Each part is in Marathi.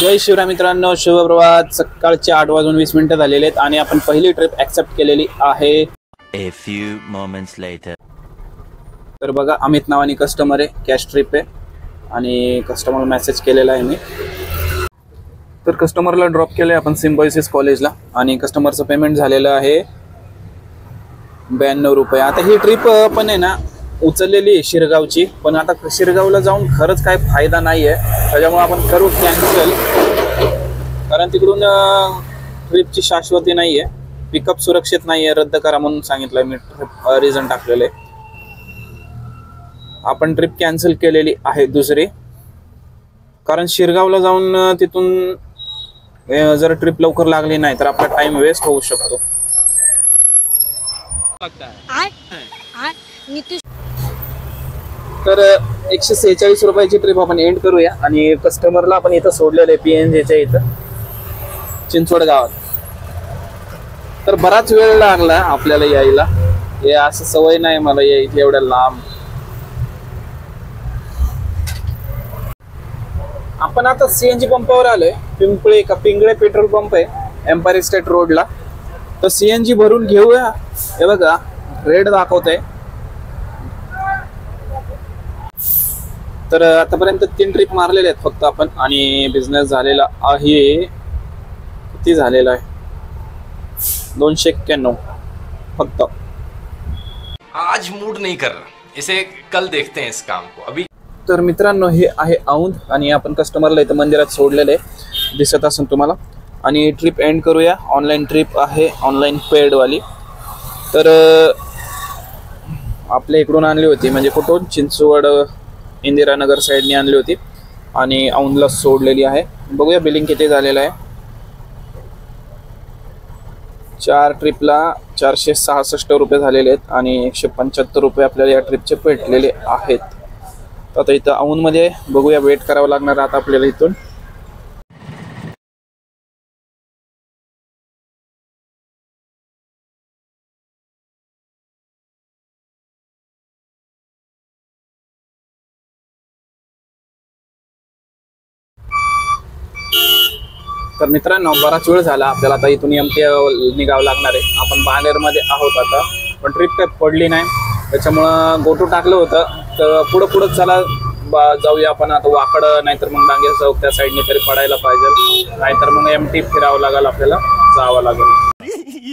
जय शिवराय मित्रांनो, शुभप्रभात। सकाळचे 8:20 झालेले आहेत आणि आपण पहिली ट्रिप ॲक्सेप्ट केलेली आहे। A few moments later. तर बघा, अमित नावानी कस्टमर आहे, कॅश ट्रिप आहे आणि कस्टमर मेसेज केलेला आहे मी। तर कस्टमरला ड्रॉप केलंय आपण सिम्बायोसिस कॉलेजला आणि कस्टमरचं पेमेंट झालेलं आहे 92 रुपये। आता ही ट्रिप पण आहे ना उचललेली आहे शिरगावची, पण आता शिरगावला जाऊन खरंच काय फायदा नाही आहे, त्याच्यामुळे आपण करू कॅन्सल, कारण तिकडून ट्रिपची शाश्वती नाही आहे, पिकअप सुरक्षित नाही आहे, रद्द करा म्हणून सांगितलं मी, रिझन टाकलेलं आहे। आपण ट्रिप कॅन्सल केलेली आहे दुसरी, कारण शिरगावला जाऊन तिथून जर ट्रिप लवकर लागली नाही तर आपला टाइम वेस्ट होऊ शकतो। तर 146 रुपयाची ट्रिप आपण एंड करूया आणि कस्टमरला आपण इथं सोडलेलं आहे PNGच्या इथं चिंचवड गावात। तर बराच वेळ लागला आपल्याला यायला, हे असं सवय नाही मला यायची एवढ्या लांब। आपण आता CNG पंपावर आलोय, पिंगळे पेट्रोल पंप आहे एम्पायर स्टेट रोडला। तर CNG भरून घेऊया। हे बघा रेड दाखवतंय। तर आतापर्यंत 3 ट्रिप मारलेले आहेत फक्त आपण आणि बिझनेस झालेला आहे, किती झालेला आहे 291 फक्त। आज मूड नहीं कर रहा, इसे कल देखते हैं इस काम को अभी। तर मित्रांनो, हे आहे औंध आणि आपण कस्टमरला इथं मंदिरात सोडलेले दिसत असेल तुम्हाला। आणि ट्रिप एंड करूया। ऑनलाईन ट्रिप आहे, ऑनलाईन पेडवाली। तर आपल्या इकडून आणली होती, म्हणजे कुठून चिंचवड इंदिरानगर साईडने आणली होती आणि औंधला सोडलेली आहे। बघूया बिलिंग किती झालेलं आहे। 4 ट्रिपला 466 रुपये झालेले आहेत आणि 175 रुपये आपल्याला या ट्रिपचे भेटलेले आहेत। आता इथं औंधमध्ये बघूया, वेट करावं लागणार आता आपल्याला इथून। तर मित्रांनो, बराच वेळ झाला आपल्याला, आता इथून MT निघावं लागणार आहे। आपण बाणेरमध्ये आहोत आता, पण ट्रिप काही पडली नाही, त्याच्यामुळं गोटू टाकलं होतं। तर पुढं चला जाऊया आपण आता वाकड, नाहीतर मग डांगे चौक त्या साईडने तरी पडायला पाहिजे, नाहीतर मग MT फिरावं लागेल, आपल्याला जावं लागेल।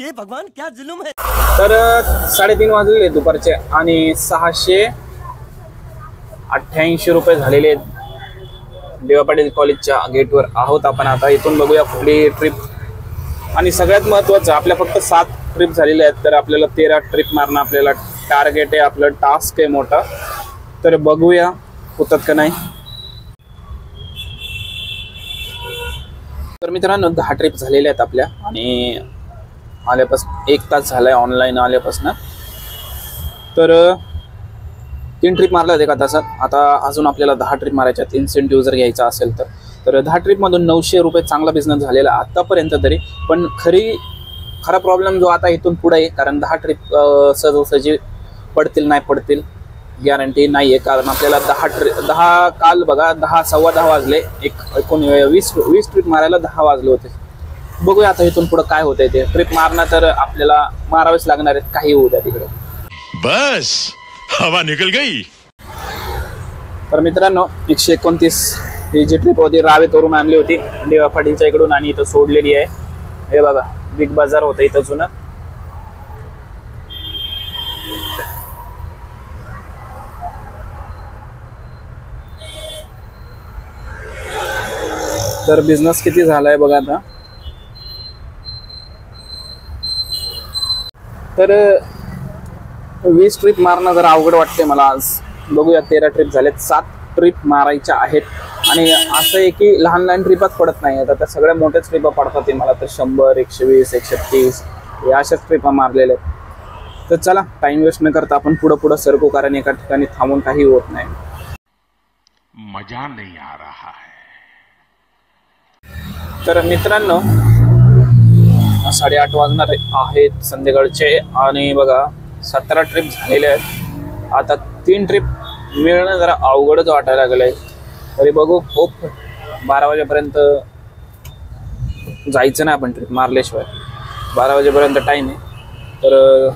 ये भगवान क्या जुलूम है। तर 3:30 वाजले दुपारचे आणि 688 रुपये झालेले आहेत। देवा पाटील कॉलेजच्या गेटवर आहोत आपण आता। इथून बघूया पुढली ट्रिप। आणि सगळ्यात महत्त्वाचं, आपल्या फक्त 7 ट्रिप झालेल्या आहेत, तर आपल्याला 13 ट्रिप मारणं आपल्याला टार्गेट आहे, आपलं टास्क आहे मोठा। तर बघूया होतात का नाही। तर मित्रांनो, 10 ट्रिप झालेल्या आहेत आपल्या आणि आल्यापासून 1 तास झालाय ऑनलाईन आल्यापासून। तर 3 ट्रिप मारल्या आहेत 1 तासात। आता अजून आपल्याला 10 ट्रिप मारायच्या आहेत, इन्सेंटिव्ह जर घ्यायचा असेल तर। तर 10 ट्रिपमधून 900 रुपये चांगला बिझनेस झालेला आतापर्यंत तरी। पण खरा प्रॉब्लेम जो आता इथून पुढे आहे, कारण 10 ट्रिप सहजासहजी पडतील नाही पडतील गॅरंटी नाही आहे, कारण आपल्याला 10 काल बघा 10 सव्वा 10 वाजले, 20 ट्रिप मारायला 10 वाजले होते। बघूया आता इथून पुढे काय होतंय ते। ट्रिप मारणं तर आपल्याला मारावेच लागणार आहेत, काही होऊ द्या तिकडे। बस हवा निकल गई। तर मित्रांनो, 129 ही जी ट्रिप होती रावेतवरून आणली होती देवा पाटीलच्या इकडून आणि इथं सोडलेली आहे। हे बघा, बिग बाजार होतं इथं जुनं। तर बिझनेस किती झालाय बघा आता। तर 20 ट्रिप मारणं जरा अवघड वाटते मला आज। बघूया, 13 ट्रिप झालेत, 7 ट्रिप मारायच्या आहेत। आणि असं आहे की लहान लहान ट्रिपच पडत नाही, आता त्या सगळ्या मोठ्याच ट्रिपा पडतात मला तर 100, 120, 130 या अशाच ट्रिपा मारलेल्या आहेत। तर चला टाइम वेस्ट न करता आपण पुढं सरकू, कारण एका ठिकाणी थांबून काही होत नाही। मजा नहीं आ रहा है। तर मित्रांनो, 8:30 वाजणार आहेत संध्याकाळचे आणि बघा 17 ट्रिप झालेल्या आहेत। आता 3 ट्रिप मिळणं जरा अवघडच वाटायला लागलंय, तरी बघू, होप 12 वाजेपर्यंत जायचं नाही आपण ट्रिप मारल्याशिवाय. 12 वाजेपर्यंत टाईम आहे. तर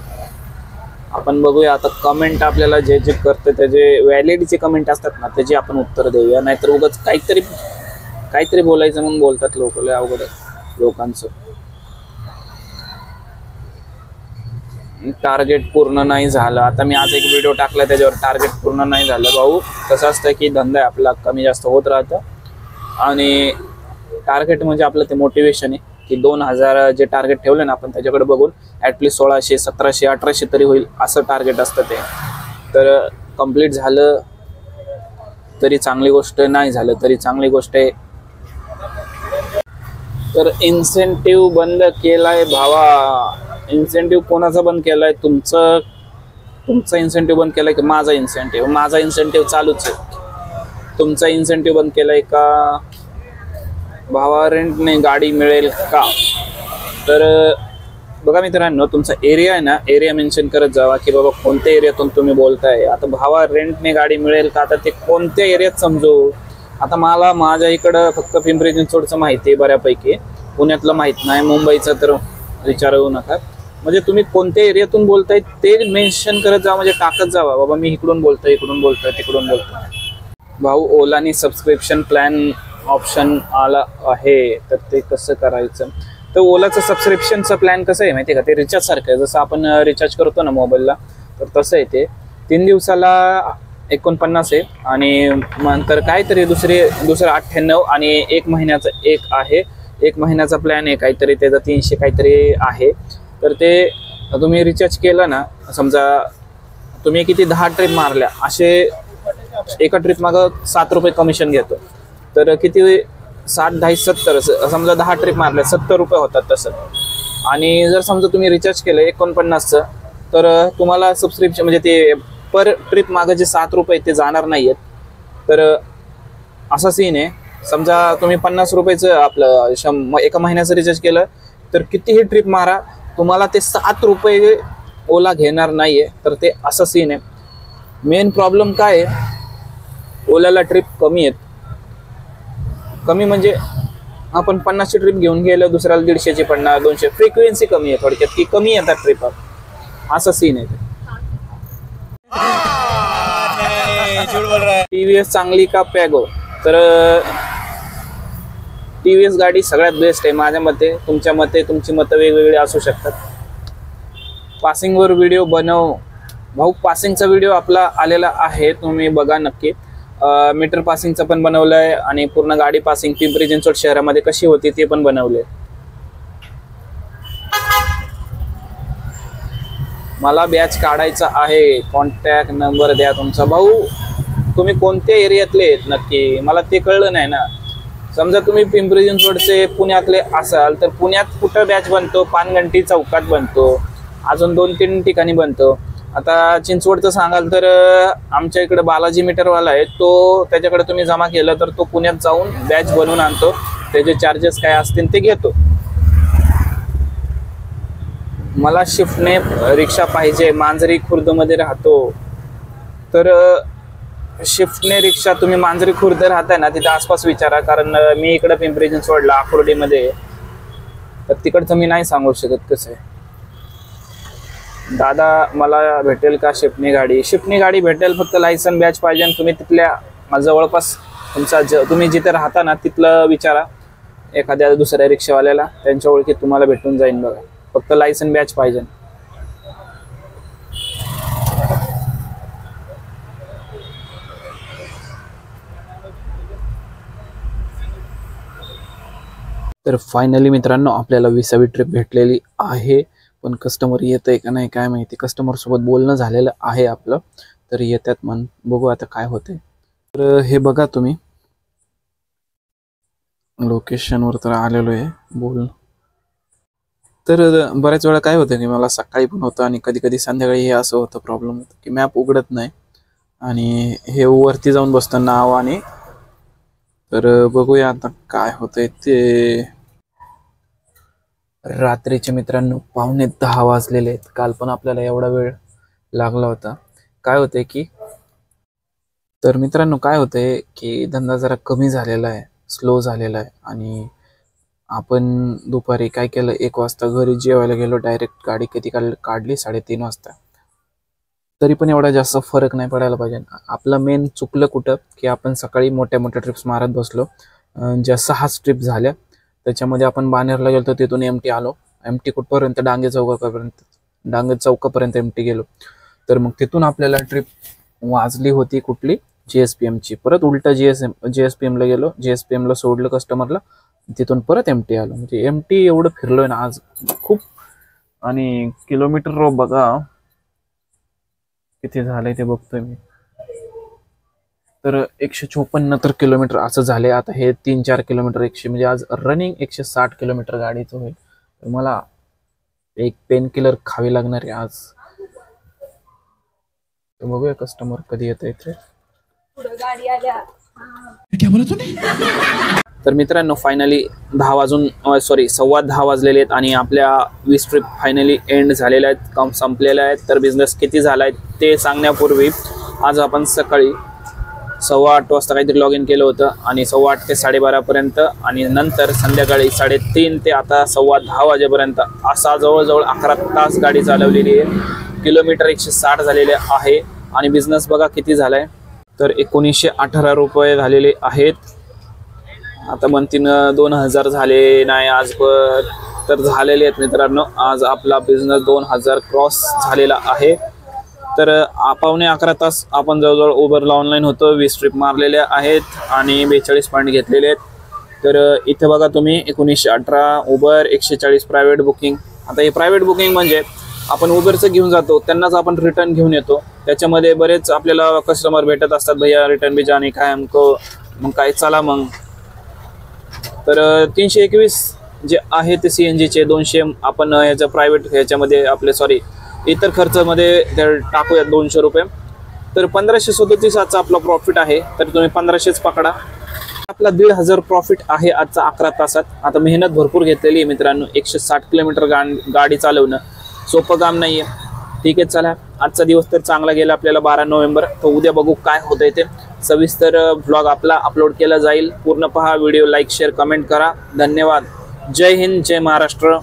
आपण बघूया आता. कमेंट आपल्याला जे जे करते त्याचे व्हॅलिडीचे कमेंट असतात ना त्याची आपण उत्तर देऊया. नाहीतर उगाच काहीतरी बोलायचं म्हणून बोलतात लोक. लय अवघड आहे लोकांचं. टार्गेट पूर्ण नाही झालं. आता मी आज एक व्हिडिओ टाकला त्याच्यावर टार्गेट पूर्ण नाही झालं. भाऊ कसं असतं की धंदा आहे आपला कमी जास्त होत राहतं. आणि टार्गेट म्हणजे आपलं ते मोटिवेशन आहे की 2000 जे टार्गेट ठेवले ना आपण त्याच्याकडे बघून ॲटलिस्ट 1600 1700 1800 तरी होईल असं टार्गेट असतं ते. तर कंप्लीट झालं तरी चांगली गोष्ट, नाही झालं तरी चांगली गोष्ट आहे. तर इन्सेंटिव्ह बंद केलाय भावा. इन्सेंटिव्ह कोणाचा बंद केलाय? तुमचा इन्सेंटिव्ह बंद केलाय की माझा इन्सेंटिव्ह? माझा इन्सेंटिव्ह चालूच आहे. तुमचा इन्सेंटिव्ह बंद केलाय का? भावा रेंटने गाडी मिळेल का? तर बघा मित्रांनो, तुमचा एरिया आहे ना, एरिया मेन्शन करत जावा की बाबा कोणत्या एरियातून तुम्ही बोलताय. आता भावा रेंटने गाडी मिळेल का? आता ते कोणत्या एरियात समजू. आता मला माझ्या इकडं फक्त पिंपरी चिंचवडचं माहिती आहे बऱ्यापैकी, पुण्यातलं माहीत नाही, मुंबईचं तर विचारू नका. म्हणजे तुम्ही कोणत्या एरियातून बोलताय ते मेन्शन करत जा, म्हणजे टाकत जावा बाबा मी इकडून बोलतोय, इकडून बोलतोय, तिकडून बोलतोय. भाऊ ओलानी सबस्क्रिप्शन प्लॅन ऑप्शन आला आहे तर ते कसं करायचं? तर ओलाचं सबस्क्रिप्शनचं प्लॅन कसं आहे माहिती आहे का? ते रिचार्ज सारखं आहे. जसं आपण रिचार्ज करतो ना मोबाईलला, तर तसं आहे ते. 3 दिवसाला 49 आहे आणि नंतर काहीतरी दुसरं 98 आणि 1 महिन्याचं एक आहे. 1 महिन्याचा प्लॅन आहे काहीतरी, त्याचा 300 काहीतरी आहे. तर ते तुम्ही रिचार्ज केलं ना, समजा तुम्ही किती 10 ट्रिप मारल्या, असे एका ट्रिप मागं 7 रुपये कमिशन घेतो. तर किती 60 10 70, समजा 10 ट्रिप मारल्या 70 रुपये होतात तसं. आणि जर समजा तुम्ही रिचार्ज केलं 49चं, तर तुम्हाला सबस्क्रिप्शन म्हणजे ते पर ट्रिप मागं जे 7 रुपये ते जाणार नाही आहेत. तर असा सीन आहे. समजा तुम्ही 50 रुपयाचं आपलं एका महिन्याचं रिचार्ज केलं तर कितीही ट्रिप मारा तुम्हाला ते 7 रुपये ओला घेणार नाही आहे. तर ते असं सीन आहे. मेन प्रॉब्लेम काय आहे, ओलाला ट्रिप कमी आहेत. कमी म्हणजे आपण 50ची ट्रिप घेऊन गेलो, दुसऱ्याला 150ची पडणार, 200. फ्रिक्वेन्सी कमी आहे थोडक्यात, की कमी येतात ट्रिप. असं सीन आहे. TVS चांगली का पॅगो? तर TVS गाडी सगळ्यात बेस्ट आहे माझ्या मते. तुमच्या मते तुमची मतं वेगवेगळी असू शकतात. पासिंगवर व्हिडिओ बनव भाऊ. पासिंगचा व्हिडिओ आपला आलेला आहे, तुम्ही बघा नक्की. मीटर पासिंगचं पण बनवलंय आणि पूर्ण गाडी पासिंग पिंपरी चिंचवड शहरामध्ये कशी होती ते पण बनवले. मला बॅच काढायचा आहे, कॉन्टॅक्ट नंबर द्या तुमचा. भाऊ तुम्ही कोणत्या एरियातले आहेत नक्की मला ते कळलं नाही ना. समजा तुम्ही पिंपरी चिंचवडचे पुण्यातले असाल तर पुण्यात कुठं बॅच बनतो? पानगंटी चौकात बनतो, अजून 2-3 ठिकाणी बनतो. आता चिंचवडचं सांगाल तर आमच्या इकडे बालाजी मीटरवाला आहे, तो त्याच्याकडे तुम्ही जमा केलं तर तो पुण्यात जाऊन बॅच बनवून आणतो. त्याचे चार्जेस काय असतील ते घेतो. मला शिफ्टने रिक्षा पाहिजे, मांजरी खुर्दमध्ये राहतो. तर शिफ्टने रिक्षा तुम्ही मांजरी खुर्द राहताय ना तिथे आसपास विचारा, कारण मी इकडे पिंपरी चिंचवडला आकुर्डीमध्ये, तर तिकडचं मी नाही सांगू शकत कसं आहे. दादा मला भेटेल का शिफ्टनी गाडी? शिफ्टनी गाडी भेटेल, फक्त लायसन बॅच पाहिजे. आणि तुम्ही तिथल्या जवळपास तुम्ही जिथे राहता ना तिथलं विचारा एखाद्या दुसऱ्या रिक्षावाल्याला, त्यांच्या ओळखीत तुम्हाला भेटून जाईल बघा. फक्त लायसन बॅच पाहिजे. तर फायनली मित्रांनो आपल्याला 20वी ट्रिप भेटलेली आहे. पण कस्टमर येत आहे का नाही काय माहिती. कस्टमरसोबत बोलणं झालेलं आहे आपलं, तर येतात बघू आता काय होते. तर हे बघा तुम्ही लोकेशनवर तर आलेलो आहे बोल. तर बऱ्याच वेळा काय होतं की मला सकाळी पण होतं आणि कधी कधी संध्याकाळी हे असं होतं, प्रॉब्लेम होतं की मॅप उघडत नाही आणि हे वरती जाऊन बसतं नाव. आणि तर बघूया आता काय होतंय ते. रात्रीचे मित्रांनो 9:45 वाजलेले आहेत. काल पण आपल्याला एवढा वेळ लागला होता. काय होतंय की, तर मित्रांनो काय होतंय की धंदा जरा कमी झालेला आहे, स्लो झालेला आहे. आणि आपण दुपारी काय केलं, 1 वाजता घरी जेवायला गेलो. डायरेक्ट गाडी कधी काढली 3:30 वाजता. तरी पण एवढा जास्त फरक नाही पडायला पाहिजे. आपलं मेन चुकलं कुठं की आपण सकाळी मोठ्या मोठ्या ट्रिप्स मारत बसलो. ज्या 6 ट्रिप झाल्या त्याच्यामध्ये आपण बाणेरला गेलो, तिथून एमटी आलो. एमटी कुठपर्यंत डांगे चौकापर्यंत एमटी गेलो. तर मग तिथून आपल्याला ट्रिप वाजली होती कुठली, JSPMची. परत उलटा JSPMला गेलो. JSPMला सोडलं कस्टमरला, तिथून परत एमटी आलो. म्हणजे एमटी एवढं फिरलोय ना आज खूप. आणि किलोमीटर बघा किती झालंय ते बघतोय मी. तर 154 तर किलोमीटर असं झाले. आता हे 3-4 किलोमीटर 100 म्हणजे आज रनिंग 160 किलोमीटर गाडीचं होईल. तर मला एक पेन किलर खावी लागणार आहे आज. तर बघूया कस्टमर कधी येतं इथे. तर मित्रांनो फायनली 10:15 वाजलेले आहेत आणि आपल्या 20 ट्रिप फायनली एंड झालेल्या आहेत, संपलेल्या आहेत. तर बिझनेस किती झाला आहे ते सांगण्यापूर्वी आज आपण सकाळी 8:15 वाजता काहीतरी लॉग इन केलं होतं आणि 8:15 ते 12:30पर्यंत आणि नंतर संध्याकाळी 3:30 ते आता 10:15 वाजेपर्यंत असा जवळजवळ 11 तास गाडी चालवलेली आहे. किलोमीटर 160 झालेले आहे आणि बिझनेस बघा किती झाला आहे. तर 1918 रुपये झालेले आहेत. आता म्हणतीन 2000 झाले नाही आज, तर झालेले आहेत मित्रांनो. आज आपला बिझनेस 2000 क्रॉस झालेला आहे. तर 11:15 तास आपण जवळजवळ उबरला ऑनलाईन होतो. 20 ट्रिप मारलेल्या आहेत आणि 42 पॉईंट घेतलेले आहेत. तर इथे बघा तुम्ही 1918 उबर, 140 प्रायव्हेट बुकिंग. आता हे प्रायव्हेट बुकिंग म्हणजे आपण उबरचं घेऊन जातो, त्यांनाच आपण रिटर्न घेऊन येतो. त्याच्यामध्ये बरेच आपल्याला कस्टमर भेटत असतात, भैया रिटर्न भी जाणे काय हमको, मग काय चला मग. तर 321 जे आहे ते CNGचे, 200 आपण ह्याचं प्रायव्हेट ह्याच्यामध्ये आपले इतर खर्चामध्ये टाकूयात 200 रुपये. तर 1537 आजचा आपला प्रॉफिट आहे. तर तुम्ही 1500च पकडा. आपला 1500 प्रॉफिट आहे आजचा 11 तासात. आता मेहनत भरपूर घेतलेली आहे मित्रांनो. 160 किलोमीटर गाडी चालवणं सोपं काम नाही आहे. ठीक आहे, चला आजचा दिवस तर चांगला गेला आपल्याला 12 नोव्हेंबर. तर उद्या बघू काय होतंय ते. सविस्तर ब्लॉग आपला अपलोड केला जाईल. पूर्ण पहा व्हिडिओ, लाईक शेअर कमेंट करा. धन्यवाद. जय हिंद, जय महाराष्ट्र.